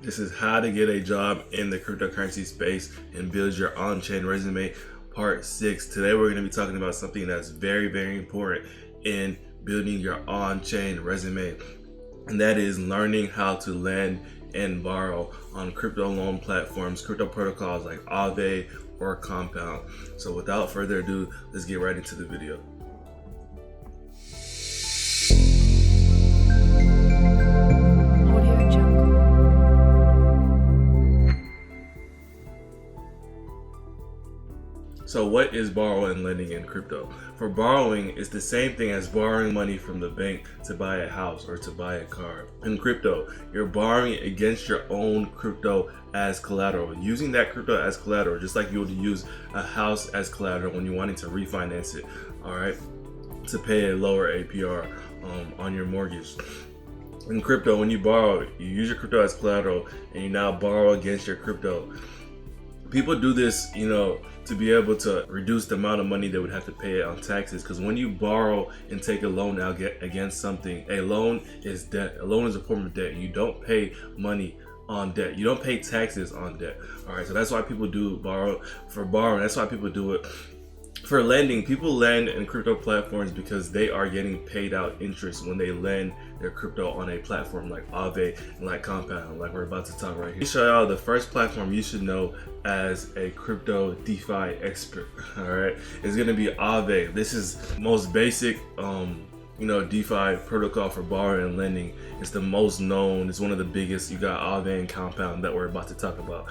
This is how to get a job in the cryptocurrency space and build your on-chain resume, part 6. Today we're going to be talking about something that's very, very important in building your on-chain resume, and that is learning how to lend and borrow on crypto loan platforms, crypto protocols like Aave or Compound. So without further ado, let's get right into the video. So what is borrowing and lending in crypto? For borrowing, it's the same thing as borrowing money from the bank to buy a house or to buy a car. In crypto, you're borrowing against your own crypto as collateral, using that crypto as collateral, just like you would use a house as collateral when you're wanting to refinance it, all right, to pay a lower APR on your mortgage. In crypto, when you borrow, you use your crypto as collateral and you now borrow against your crypto. People do this, to be able to reduce the amount of money they would have to pay on taxes. Because when you borrow and take a loan out against something, a loan is debt. A loan is a form of debt. You don't pay money on debt. You don't pay taxes on debt. All right, so that's why people do borrow for borrowing. That's why people do it. For lending, people lend in crypto platforms because they are getting paid out interest when they lend their crypto on a platform like Aave and like Compound, like we're about to talk right here. Let me show y'all the first platform you should know as a crypto DeFi expert. All right, it's gonna be Aave. This is the most basic, DeFi protocol for borrowing and lending. It's the most known. It's one of the biggest. You got Aave and Compound that we're about to talk about.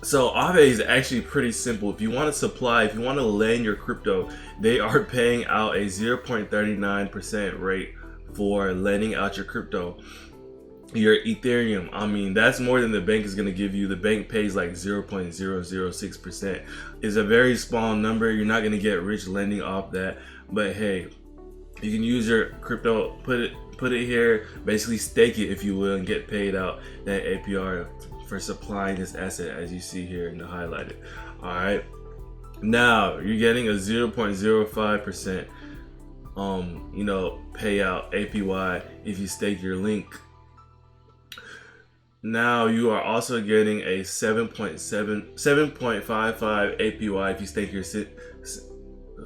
So Aave is actually pretty simple. If you want to lend your crypto, they are paying out a 0.39% rate for lending out your crypto. Your Ethereum, that's more than the bank is going to give you. The bank pays like 0.006%. It's a very small number. You're not going to get rich lending off that, but hey, you can use your crypto, put it here, basically stake it if you will, and get paid out that APR for supplying this asset, as you see here in the highlighted. All right, now you're getting a 0.05% payout APY if you stake your link. Now you are also getting a 7.55 APY if you stake your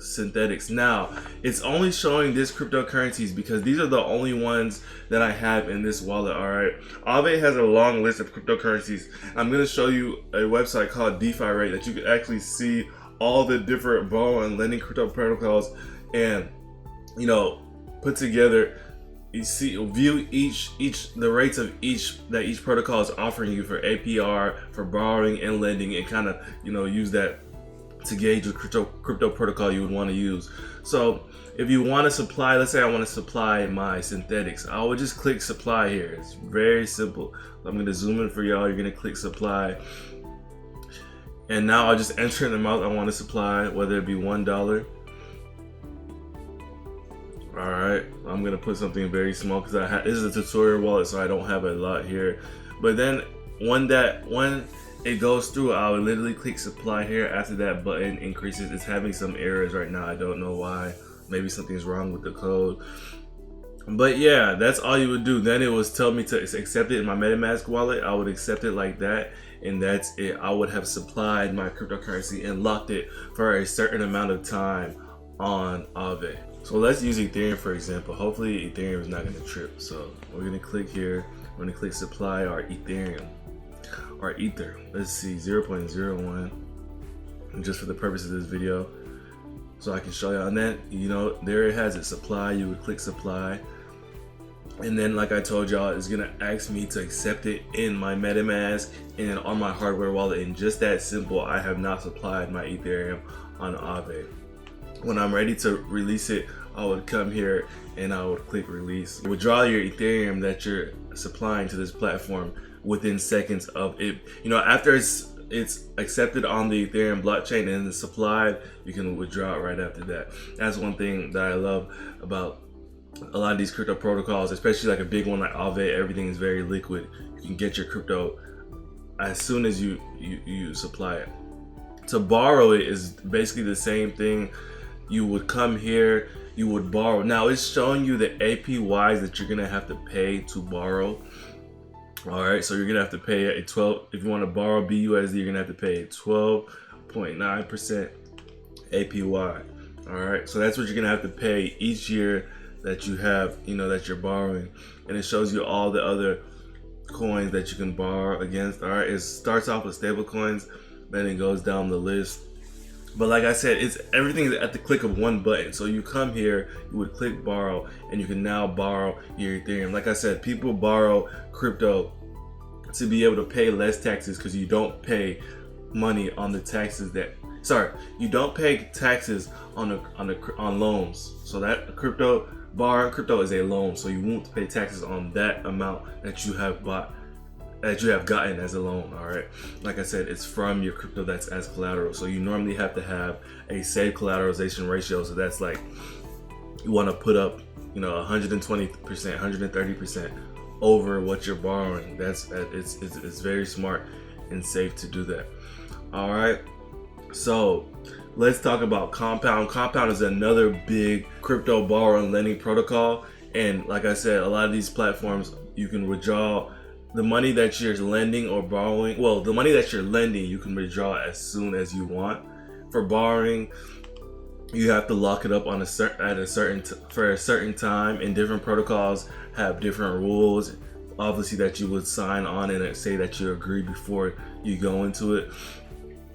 synthetics. Now it's only showing this cryptocurrencies because these are the only ones that I have in this wallet. All right, Aave has a long list of cryptocurrencies. I'm going to show you a website called DeFi Rate that you can actually see all the different borrow and lending crypto protocols and put together. You see, view the rates of each protocol is offering you for APR, for borrowing and lending, and kind of use that to gauge the crypto protocol you would want to use. So if you want to supply, let's say I want to supply my synthetics, I would just click supply here. It's very simple. I'm going to zoom in for y'all. You're going to click supply, and now I'll just enter the amount I want to supply, whether it be $1. All right, I'm going to put something very small because this is a tutorial wallet, so I don't have a lot here. But then when it goes through, I would literally click supply here. After that button increases. It's having some errors right now. I don't know why. Maybe something's wrong with the code. But yeah, that's all you would do. Then it was tell me to accept it in my MetaMask wallet. I would accept it like that, and that's it. I would have supplied my cryptocurrency and locked it for a certain amount of time on Aave. So let's use Ethereum for example. Hopefully Ethereum is not going to trip. So we're going to click here. We're going to click supply our Ethereum. Or Ether. Let's see, 0.01, just for the purpose of this video, so I can show you. And then there it has it, supply. You would click supply, and then like I told y'all, it's gonna ask me to accept it in my MetaMask and on my hardware wallet. And just that simple, I have now supplied my Ethereum on Aave. When I'm ready to release it, I would come here and I would click release. Withdraw your Ethereum that you're supplying to this platform within seconds of it. After it's accepted on the Ethereum blockchain and it's supplied, you can withdraw it right after that. That's one thing that I love about a lot of these crypto protocols, especially like a big one like Aave. Everything is very liquid. You can get your crypto as soon as you supply it. To borrow it is basically the same thing. You would come here, you would borrow. Now it's showing you the APYs that you're gonna have to pay to borrow. All right, so you're gonna have to pay a 12. If you want to borrow BUSD, you're gonna have to pay a 12.9% APY. All right, so that's what you're gonna have to pay each year that you have, that you're borrowing, and it shows you all the other coins that you can borrow against. All right, it starts off with stable coins, then it goes down the list. But like I said, everything is at the click of one button. So you come here, you would click borrow, and you can now borrow your Ethereum. Like I said, people borrow crypto to be able to pay less taxes because you don't pay money on the taxes you don't pay taxes on loans. So that borrowing crypto is a loan, so you won't pay taxes on that amount that you have gotten as a loan. All right, like I said, it's from your crypto that's as collateral, so you normally have to have a safe collateralization ratio. So that's like, you want to put up 120%, 130% over what you're borrowing. It's very smart and safe to do that. All right, so let's talk about Compound. Compound is another big crypto borrow and lending protocol, and like I said, a lot of these platforms, you can withdraw the money that you're lending or borrowing. Well, the money that you're lending, you can withdraw as soon as you want. For borrowing, you have to lock it up for a certain time, and different protocols have different rules, obviously, that you would sign on and say that you agree before you go into it,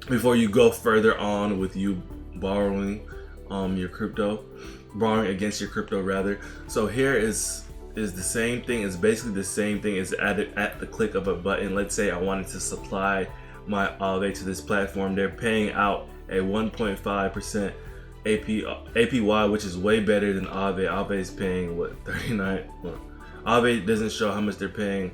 before you go further on with you borrowing borrowing against your crypto rather. So here is the same thing. It's basically the same thing. It's added at the click of a button. Let's say I wanted to supply my Aave to this platform. They're paying out a 1.5% APY, which is way better than Aave. Aave is paying 39. Well, Aave doesn't show how much they're paying,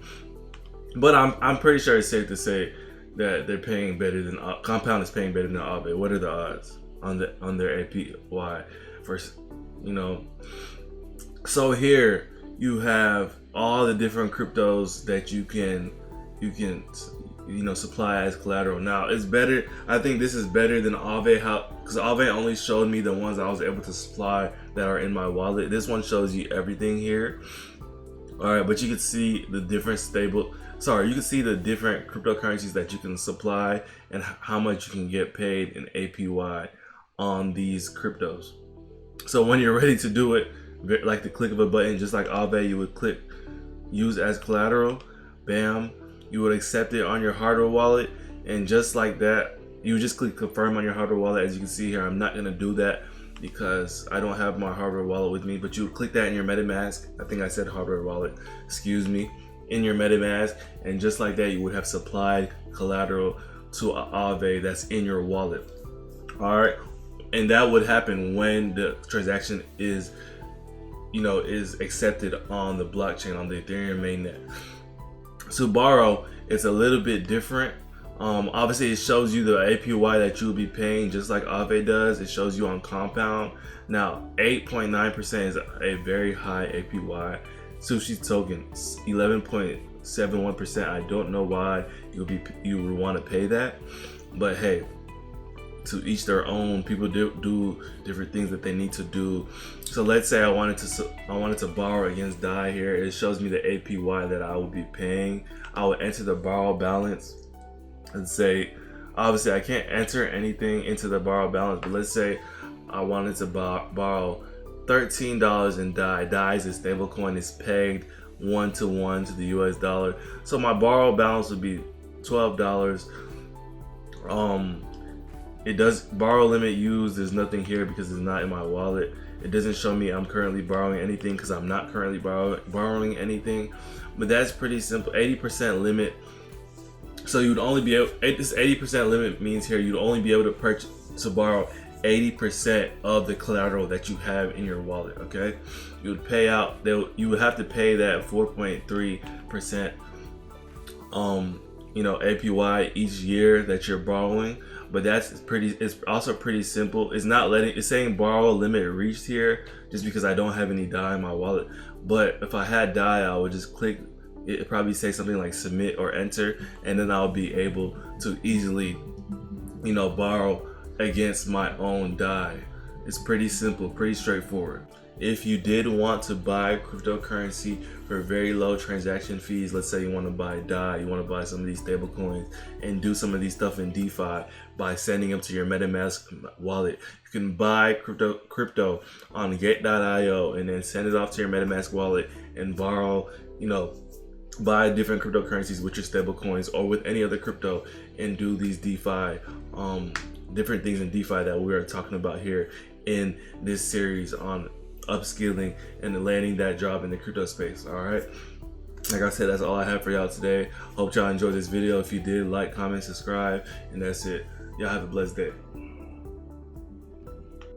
but I'm pretty sure it's safe to say that they're paying better than Compound is paying better than Aave. What are the odds on their APY first? So here you have all the different cryptos that you can supply as collateral. Now it's better. I think this is better than Aave, because Aave only showed me the ones I was able to supply that are in my wallet. This one shows you everything here. All right, but you can see the different you can see the different cryptocurrencies that you can supply and how much you can get paid in APY on these cryptos. So when you're ready to do it, like the click of a button, just like Aave, you would click use as collateral, bam, you would accept it on your hardware wallet, and just like that, you would just click confirm on your hardware wallet. As you can see here, I'm not going to do that because I don't have my hardware wallet with me, but you would click that in your MetaMask. I think I said hardware wallet, excuse me, in your MetaMask, and just like that, you would have supplied collateral to Aave that's in your wallet. All right, and that would happen when the transaction is accepted on the blockchain, on the Ethereum mainnet. To borrow, it's a little bit different. Obviously, it shows you the APY that you'll be paying, just like Aave does. It shows you on Compound. Now, 8.9% is a very high APY. Sushi token, 11.71%. I don't know why you would want to pay that, but hey, to each their own. People do different things that they need to do. So let's say I wanted to borrow against DAI here. It shows me the APY that I would be paying. I would enter the borrow balance and say, obviously I can't enter anything into the borrow balance, but let's say I wanted to borrow $13 in DAI. DAI is a stable coin. It's pegged 1-to-1 to the US dollar. So my borrow balance would be $12. It does borrow limit used. There's nothing here because it's not in my wallet. It doesn't show me I'm currently borrowing anything because I'm not currently borrowing anything. But that's pretty simple. 80% limit. So you'd only be able, this 80% limit means here you'd only be able to borrow 80% of the collateral that you have in your wallet. Okay, you would pay out. You would have to pay that 4.3%. APY each year that you're borrowing. But it's also pretty simple. It's saying borrow limit reached here just because I don't have any DAI in my wallet. But if I had DAI, I would just click, it probably say something like submit or enter, and then I'll be able to easily, borrow against my own DAI. It's pretty simple, pretty straightforward. If you did want to buy cryptocurrency for very low transaction fees, let's say you want to buy DAI, you want to buy some of these stable coins and do some of these stuff in DeFi by sending them to your MetaMask wallet, you can buy crypto on get.io and then send it off to your MetaMask wallet and borrow, buy different cryptocurrencies with your stable coins or with any other crypto and do these DeFi, different things in DeFi that we are talking about here in this series on upskilling and landing that job in the crypto space. All right, like I said, that's all I have for y'all today. Hope y'all enjoyed this video. If you did, like, comment, subscribe, and that's it. Y'all have a blessed day.